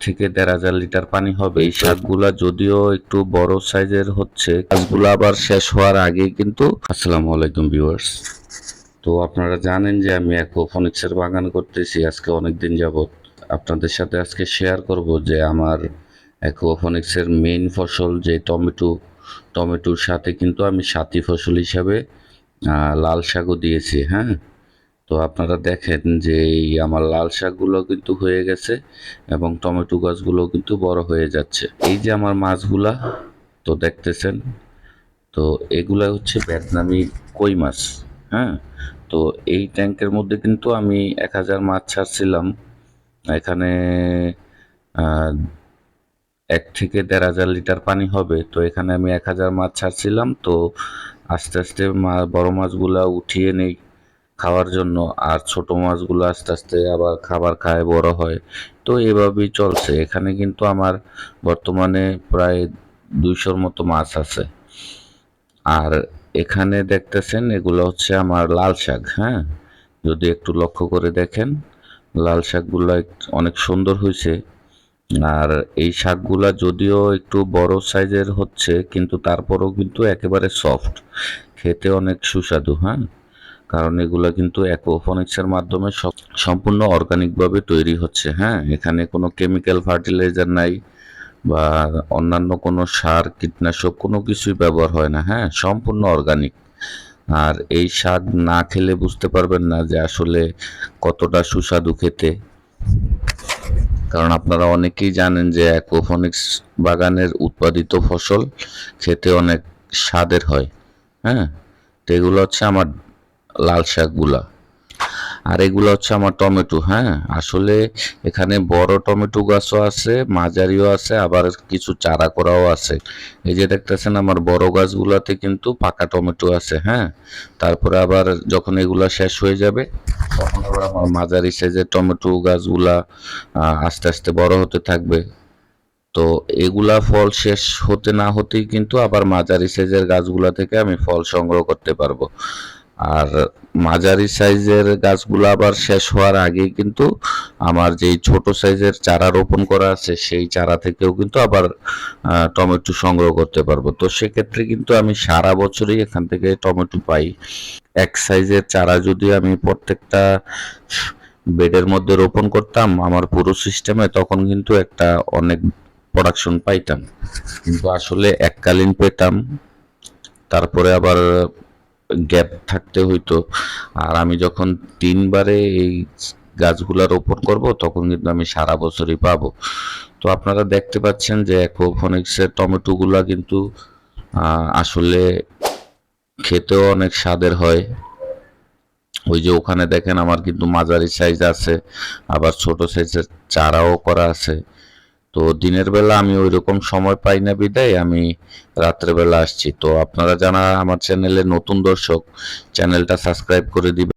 থেকে ১,৫০০ লিটার পানি হবে। এই শাকগুলা যদিও একটু বড় সাইজের হচ্ছে, গাছগুলো আবার শেষ হওয়ার আগেই কিন্তু। আসসালামু আলাইকুম ভিউয়ার্স। তো আপনারা জানেন যে আমি অ্যাকুয়াপনিক্সের বাগান করতেছি আজকে অনেকদিন যাবত। আপনাদের সাথে আজকে শেয়ার করব যে আমার অ্যাকুয়াপনিক্সের মেইন ফসল যে টমেটোর সাথে কিন্তু আমি সাথী ফসল হিসাবে লাল শাকও দিয়েছি। হ্যাঁ, তো আপনারা দেখেন যে এই আমার লাল শাকগুলো কিন্তু হয়ে গেছে এবং টমেটো গাছগুলো কিন্তু বড় হয়ে যাচ্ছে। এই যে আমার মাছগুলা তো দেখতেছেন, তো এগুলা হচ্ছে ভিয়েতনামি কই মাছ। হ্যাঁ, তো এই ট্যাঙ্কের মধ্যে কিন্তু আমি ১,০০০ মাছ ছাড়ছিলাম। এখানে ১ থেকে ১,৫০০ লিটার পানি হবে। তো এখানে আমি ১,০০০ মাছ ছাড়ছিলাম। তো আস্তে আস্তে বড় মাছগুলা উঠিয়ে নেই খাওয়ার জন্য, আর ছোট মাছগুলো আস্তে আস্তে আবার খাবার খায় বড় হয়। তো এভাবেই চলছে। এখানে কিন্তু আমার বর্তমানে প্রায় ২০০-র মতো মাছ আছে। আর এখানে দেখতেছেন এগুলো হচ্ছে আমার লাল শাক। হ্যাঁ, যদি একটু লক্ষ্য করে দেখেন লাল শাকগুলো অনেক সুন্দর হয়েছে। আর এই শাকগুলা যদিও একটু বড় সাইজের হচ্ছে, কিন্তু তারপরেও কিন্তু একেবারে সফট, খেতে অনেক সুস্বাদু। হ্যাঁ, কারণ এগুলা কিন্তু অ্যাকুয়াপনিক্সের মাধ্যমে সম্পূর্ণ অর্গানিকভাবে তৈরি হচ্ছে। হ্যাঁ, এখানে কোনো কেমিক্যাল ফার্টিলাইজার নাই বা অন্যান্য কোনো সার কীটনাশক কোনো কিছুই ব্যবহার হয় না। হ্যাঁ, সম্পূর্ণ অর্গানিক। আর এই শাক না খেলে বুঝতে পারবেন না যে আসলে কতটা সুস্বাদু খেতে। কারণ আপনারা অনেকেই জানেন যে অ্যাকুয়াপনিক্স বাগানের উৎপাদিত ফসল খেতে অনেক স্বাদের হয়। হ্যাঁ, তো এগুলো হচ্ছে আমার লাল শাকগুলা। আর এগুলো হচ্ছে আমার টমেটো। হ্যাঁ, আসলে এখানে বড় টমেটো গাছও আছে, মাঝারিও আছে, আবার কিছু চারা করাও আছে। এই যে দেখতেছেন আমার বড় গাছগুলাতে কিন্তু পাকা টমেটো আছে। হ্যাঁ, তারপরে আবার যখন এগুলা শেষ হয়ে যাবে তখন আবার আমার মাঝারি সাইজের টমেটো গাছগুলা আস্তে আস্তে বড় হতে থাকবে। তো এগুলা ফল শেষ হতে না হতেই কিন্তু আবার মাঝারি সাইজের গাছগুলা থেকে আমি ফল সংগ্রহ করতে পারবো। আর মাঝারি সাইজের গাছগুলো আবার শেষ হওয়ার আগেই কিন্তু আমার যেই ছোট সাইজের চারা রোপণ করা আছে সেই চারা থেকেও কিন্তু আবার টমেটো সংগ্রহ করতে পারবো। তো সেক্ষেত্রে কিন্তু আমি সারা বছরই এখান থেকে টমেটো পাই। এক সাইজের চারা যদি আমি প্রত্যেকটা বেডের মধ্যে রোপণ করতাম আমার পুরো সিস্টেমে, তখন কিন্তু একটা অনেক প্রোডাকশন পাইতাম। কিন্তু আসলে এককালীন পেতাম, তারপরে আবার গ্যাপ থাকতে হইতো। আর আমি যখন ৩ বারে এই গাছগুলা রোপণ করব তখন কিন্তু আমি সারা বছরই পাবো। তো আপনারা দেখতে পাচ্ছেন যে অ্যাকুয়াপনিক্সের টমেটোগুলা কিন্তু আসলে খেতেও অনেক স্বাদের হয়। ওই যে ওখানে দেখেন আমার কিন্তু মাঝারি সাইজ আছে, আবার ছোট সাইজের চারাও করা আছে। তো দিনের বেলা আমি ওই রকম সময় পাই না বিদায় আমি রাত্রেবেলা আসছি। তো আপনারা যারা আমার চ্যানেলে নতুন দর্শক, চ্যানেলটা সাবস্ক্রাইব করে দিবেন।